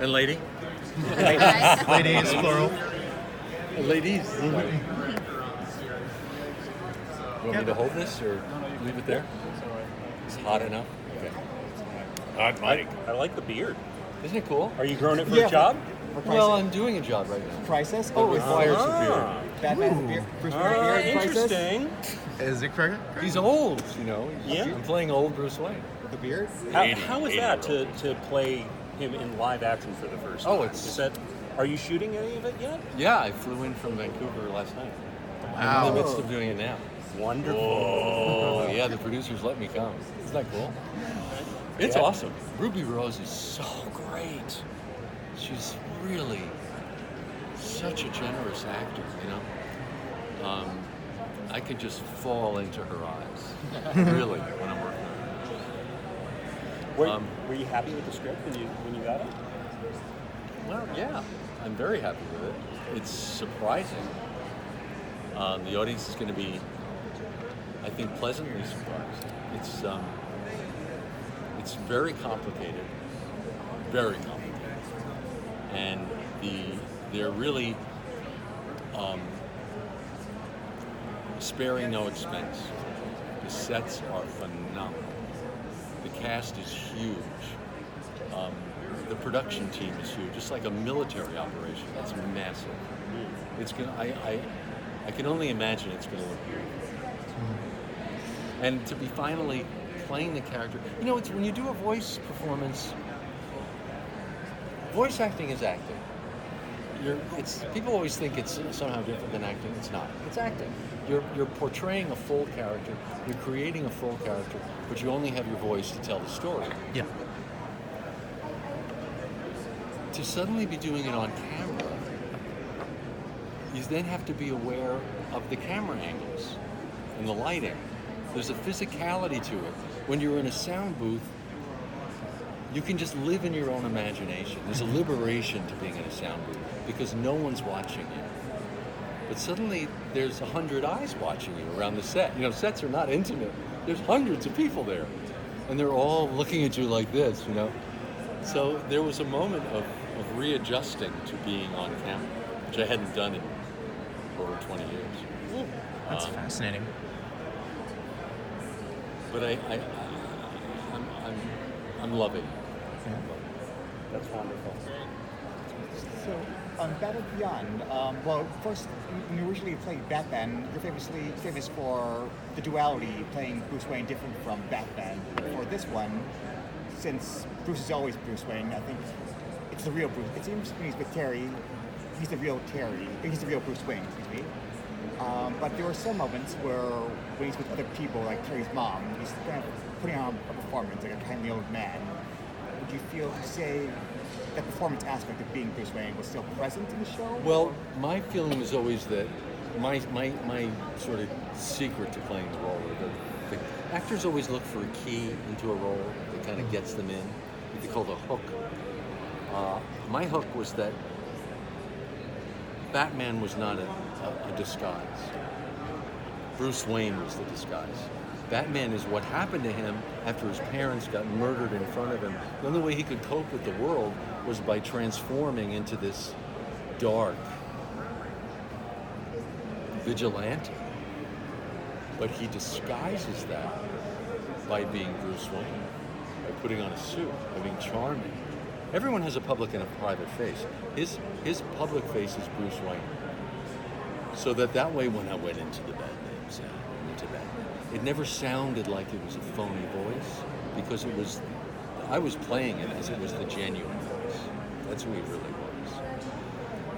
And lady? Ladies, plural. Ladies. Sorry. You want me to hold this or leave it there? It's hot enough? Okay. Hot mic. I like the beard. Isn't it cool? Are you growing it for a job? Well, I'm doing a job right now. Crisis? It requires a beard. Batman's beard. Bruce Wayne's beard. Crisis? Interesting. Is it correct? He's old, you know. Yeah. I'm playing old Bruce Wayne. The beard? How is that to play him in live action for the first time? Oh, it's... Are you shooting any of it yet? Yeah, I flew in from Vancouver last night. Wow. I'm in the midst of doing it now. Wonderful. Oh, yeah, the producers let me come. Isn't that cool? It's awesome. Ruby Rose is so great. She's really such a generous actor, you know? I could just fall into her eyes, really, when I'm working on it. Were you happy with the script when you got it? Well, yeah, I'm very happy with it. It's surprising. The audience is going to be, I think, pleasantly surprised. It's very complicated, and they're really sparing no expense. The sets are phenomenal. The cast is huge. The production team is huge. It's like a military operation. It's massive. It's gonna. I can only imagine it's gonna look beautiful. And to be finally playing the character, you know, it's when you do a voice performance. Voice acting is acting. People always think it's somehow different than acting. It's not. It's acting. You're portraying a full character. You're creating a full character, but you only have your voice to tell the story. Yeah. To suddenly be doing it on camera, you then have to be aware of the camera angles and the lighting. There's a physicality to it. When you're in a sound booth, you can just live in your own imagination. There's a liberation to being in a sound booth because no one's watching you. But suddenly there's 100 eyes watching you around the set. You know, sets are not intimate. There's hundreds of people there. And they're all looking at you like this, you know. So there was a moment of readjusting to being on camera, which I hadn't done in over 20 years. That's fascinating. But I'm loving it. Yeah. That's wonderful. So, Batman Beyond, well, first, when you originally played Batman, you're famous for the duality, playing Bruce Wayne different from Batman. For this one, since Bruce is always Bruce Wayne, I think it's the real Bruce. It seems when he's with Terry, he's the real Bruce Wayne, excuse me. But there were some moments where when he's with other people, like Terry's mom, he's kind of putting on a performance, like a kindly old man. Would you say that performance aspect of being Bruce Wayne was still present in the show? Well, my feeling was always that my sort of secret to playing the role, the actors always look for a key into a role that kind of gets them in, what they call the hook. My hook was that Batman was not a disguise. Bruce Wayne was the disguise. Batman is what happened to him after his parents got murdered in front of him. The only way he could cope with the world was by transforming into this dark vigilante. But he disguises that by being Bruce Wayne, by putting on a suit, by being charming. Everyone has a public and a private face. His public face is Bruce Wayne. So that way when I went into the Batman sound, it never sounded like it was a phony voice, because I was playing it as it was the genuine voice. That's who he really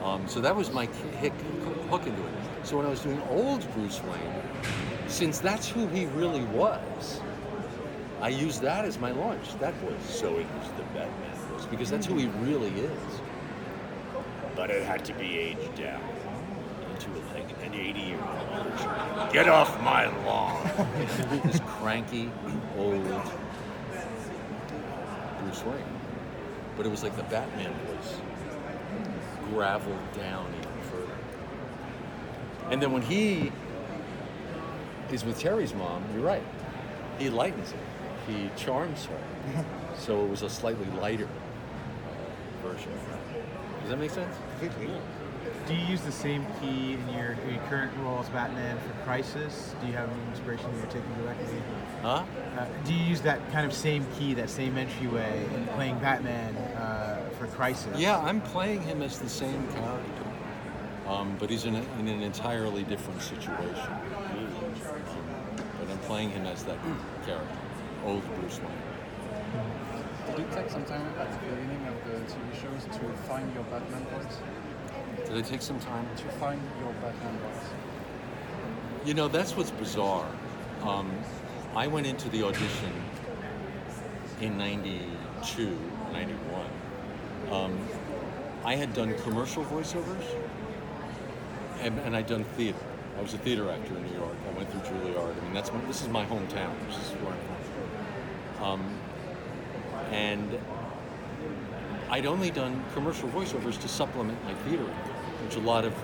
was. So that was my hook into it. So when I was doing old Bruce Wayne, since that's who he really was, I used that as my launch, that voice. So it was the Batman voice, because that's who he really is. But it had to be aged down into like an 80-year-old version. Get off my lawn! This cranky, old Bruce Wayne. But it was like the Batman voice, graveled down even further. And then when he is with Terry's mom, you're right, he lightens it. He charms her. So it was a slightly lighter version. Does that make sense? Completely. Do you use the same key in your current role as Batman for Crisis? Do you have any inspiration you're taking directly? Huh? Do you use that kind of same key, that same entryway in playing Batman for Crisis? Yeah, I'm playing him as the same character, but he's in an entirely different situation. But I'm playing him as that character, old Bruce Wayne. Did it take some time at the beginning of the TV shows to find your Batman voice? Did it take some time? To find your Batman voice? You know, that's what's bizarre. I went into the audition in 92, 91. I had done commercial voiceovers, and I'd done theater. I was a theater actor in New York. I went through Juilliard. I mean, this is my hometown. This is where I'm from. And I'd only done commercial voiceovers to supplement my theater income, which a lot of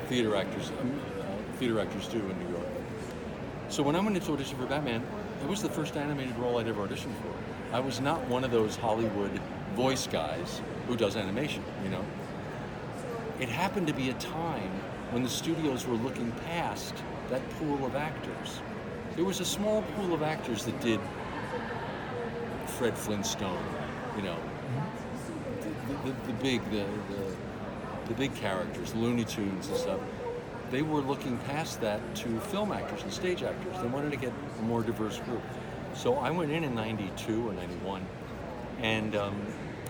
theater actors do in New York. So when I went into audition for Batman, it was the first animated role I'd ever auditioned for. I was not one of those Hollywood voice guys who does animation, you know. It happened to be a time when the studios were looking past that pool of actors. There was a small pool of actors that did Fred Flintstone, you know, the big characters, Looney Tunes and stuff. They were looking past that to film actors and stage actors. They wanted to get a more diverse group. So I went in 92 or 91, and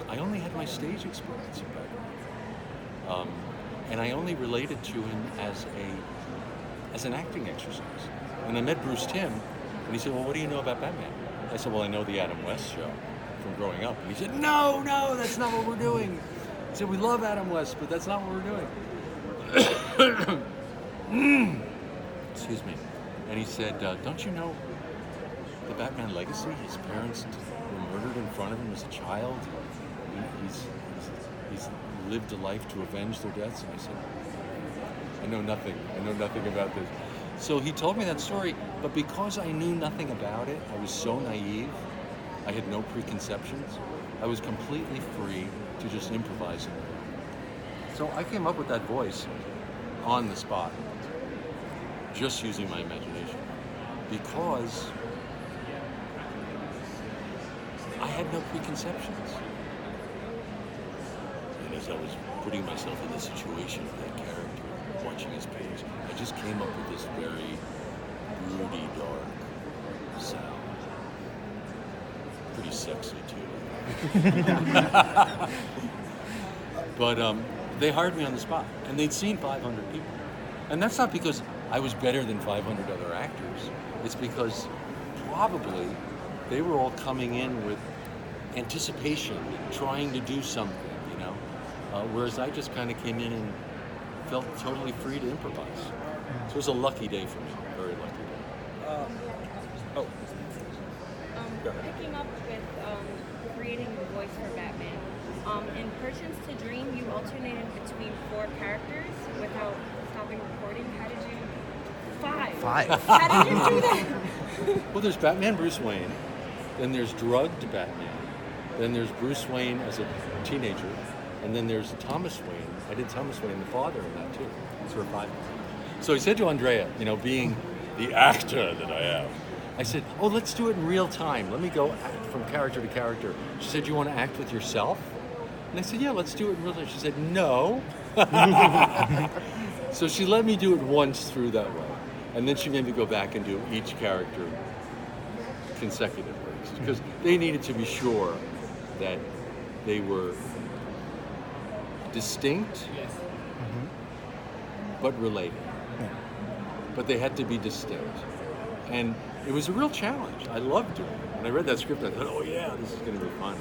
I only had my stage experience in Batman. And I only related to him as an acting exercise. And I met Bruce Timm, and he said, well, what do you know about Batman? I said, well, I know the Adam West show from growing up. And he said, no, that's not what we're doing. He said, we love Adam West, but that's not what we're doing. Excuse me. And he said, don't you know the Batman legacy? His parents were murdered in front of him as a child. He's lived a life to avenge their deaths. And I said, I know nothing about this. So he told me that story, but because I knew nothing about it, I was so naive, I had no preconceptions, I was completely free to just improvise in it. So I came up with that voice on the spot, just using my imagination, because I had no preconceptions. And as I was putting myself in the situation of that character, watching his page, I just came up with this very broody, dark sound. Pretty sexy too. But they hired me on the spot, and they'd seen 500 people. And that's not because I was better than 500 other actors. It's because probably they were all coming in with anticipation, trying to do something, you know? Whereas I just kind of came in and felt totally free to improvise. So it was a lucky day for me, very lucky day. Picking up with creating the voice for Batman. In Persons to Dream, you alternated between 4 characters without stopping recording. How did you? 5. How did you do that? Well, there's Batman Bruce Wayne, then there's drugged Batman, then there's Bruce Wayne as a teenager, and then there's Thomas Wayne. I did Thomas Wayne, the father, in that too. That's for 5. So I said to Andrea, you know, being the actor that I am, I said, oh, let's do it in real time. Let me go act from character to character. She said, you want to act with yourself? And I said, yeah, let's do it in real time. She said, no. So she let me do it once through that way. And then she made me go back and do each character consecutively. Because they needed to be sure that they were distinct, but related. But they had to be distinct. And it was a real challenge. I loved doing it. When I read that script, I thought, oh yeah, this is going to be fun.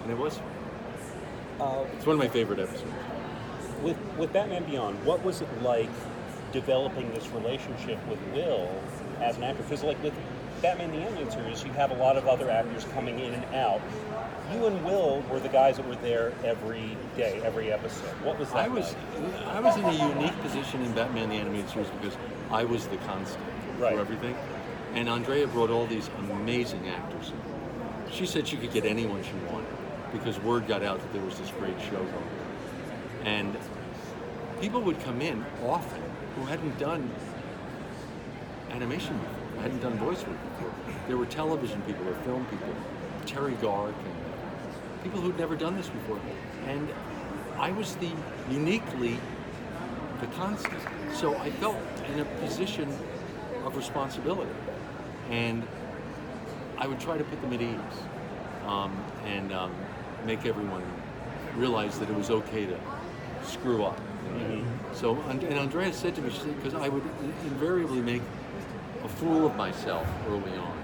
And it was. It's one of my favorite episodes. With Batman Beyond, what was it like developing this relationship with Will as an actor? Because like with Batman the Animated Series, you have a lot of other actors coming in and out. You and Will were the guys that were there every day, every episode. What was that I was in a unique position in Batman the Animated Series because I was the constant for everything. And Andrea brought all these amazing actors in. She said she could get anyone she wanted. because word got out that there was this great show going. And people would come in often who hadn't done animation before, hadn't done voice work before. There were television people or film people, Terry Gark, and people who'd never done this before. And I was uniquely the constant. So I felt in a position of responsibility. And I would try to put them at ease and make everyone realize that it was okay to screw up. So, and Andrea said to me, she said, because I would invariably make a fool of myself early on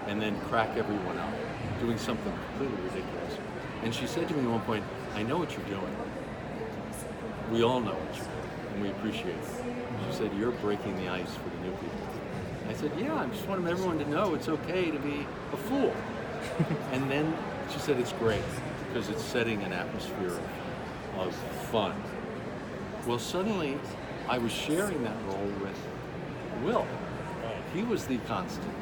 and then crack everyone up, doing something completely ridiculous. And she said to me at one point, I know what you're doing. We all know what you're doing, and we appreciate it. She said, you're breaking the ice for the new people. I said, yeah, I just want everyone to know it's okay to be a fool. And then she said, it's great, because it's setting an atmosphere of fun. Well, suddenly, I was sharing that role with Will. He was the constant.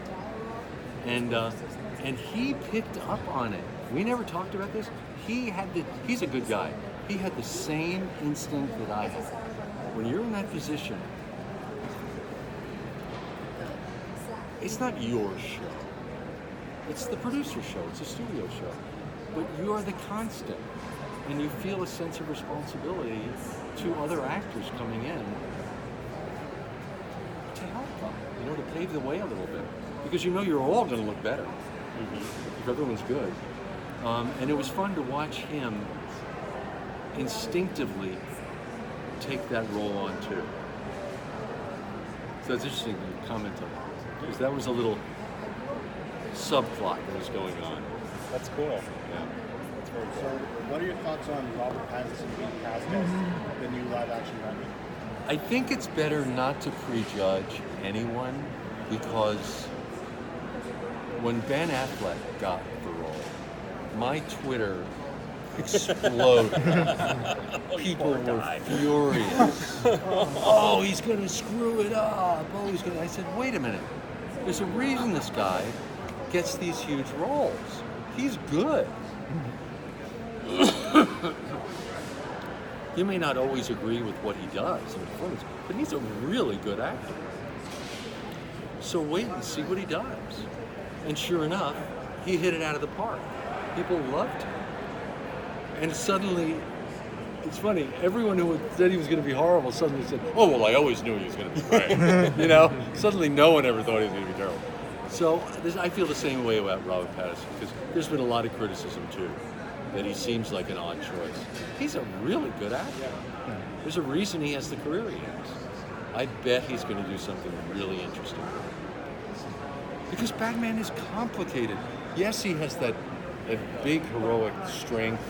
And he picked up on it. We never talked about this. He's a good guy. He had the same instinct that I had. When you're in that position, it's not your show. It's the producer's show. It's a studio show. But you are the constant. And you feel a sense of responsibility to other actors coming in to help them, to pave the way a little bit. Because you're all going to look better if everyone's good. And it was fun to watch him instinctively take that role on too. So it's interesting to comment on that, because that was a little subplot that was going on. That's cool. Yeah. That's very So, cool. what are your thoughts on Robert Pattinson being cast as the new live-action Batman? I think it's better not to prejudge anyone, because when Ben Affleck got the role, my Twitter exploded. People were furious. Oh, he's going to screw it up. Oh, he's going to... I said, wait a minute. There's a reason this guy gets these huge roles. He's good. You may not always agree with what he does in performance, but he's a really good actor. So wait and see what he does. And sure enough, he hit it out of the park. People loved him. And suddenly, it's funny, everyone who said he was going to be horrible suddenly said, oh, well, I always knew he was going to be great. Suddenly no one ever thought he was going to be terrible. So I feel the same way about Robert Pattinson, because there's been a lot of criticism, too, that he seems like an odd choice. He's a really good actor. There's a reason he has the career he has. I bet he's going to do something really interesting. Because Batman is complicated. Yes, he has that big heroic strength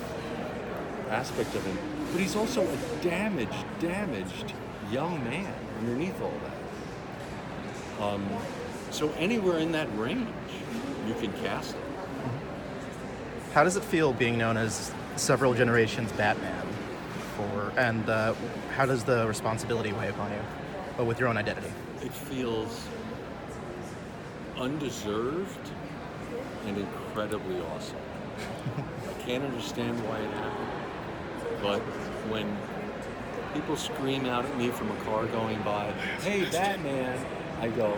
aspect of him, but he's also a damaged young man underneath all that. So anywhere in that range, you can cast him. How does it feel being known as several generations Batman? And how does the responsibility weigh upon you, but with your own identity? It feels undeserved and incredibly awesome. I can't understand why it happened, but when people scream out at me from a car going by, hey, Batman, I go,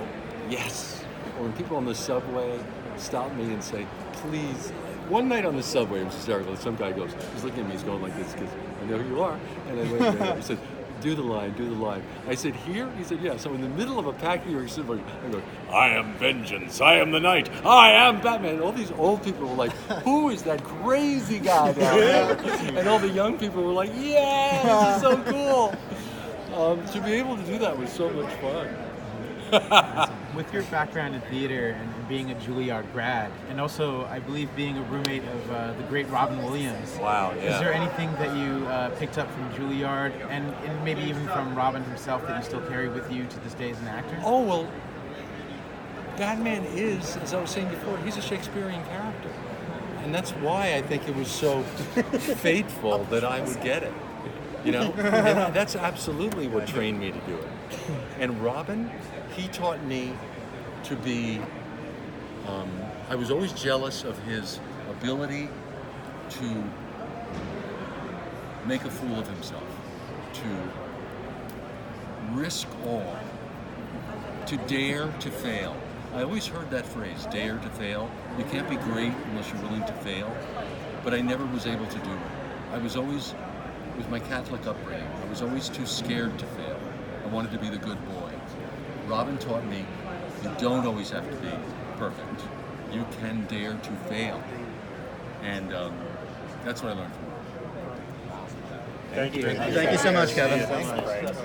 yes. Or when people on the subway stop me and say, please. One night on the subway, it was hysterical. Some guy goes, he's looking at me, he's going like this, because I know who you are. And I went there. He said, do the line. I said, here? He said, yeah. So in the middle of a packed New York subway, I go, I am vengeance, I am the night, I am Batman. And all these old people were like, who is that crazy guy down there? And all the young people were like, yeah, this is so cool. To be able to do that was so much fun. With your background in theater and being a Juilliard grad, and also I believe being a roommate of the great Robin Williams. Wow, yeah. Is there anything that you picked up from Juilliard and maybe even from Robin himself that you still carry with you to this day as an actor? Oh, well, Batman is, as I was saying before, he's a Shakespearean character. And that's why I think it was so fateful that I would get it. And that's absolutely what trained me to do it. And Robin, he taught me to be, I was always jealous of his ability to make a fool of himself, to risk all, to dare to fail. I always heard that phrase, dare to fail. You can't be great unless you're willing to fail. But I never was able to do it. I was always, with my Catholic upbringing, I was always too scared to fail. I wanted to be the good boy. Robin taught me you don't always have to be perfect. You can dare to fail. And that's what I learned from her. Thank you. Thank you so much, Kevin. Thanks.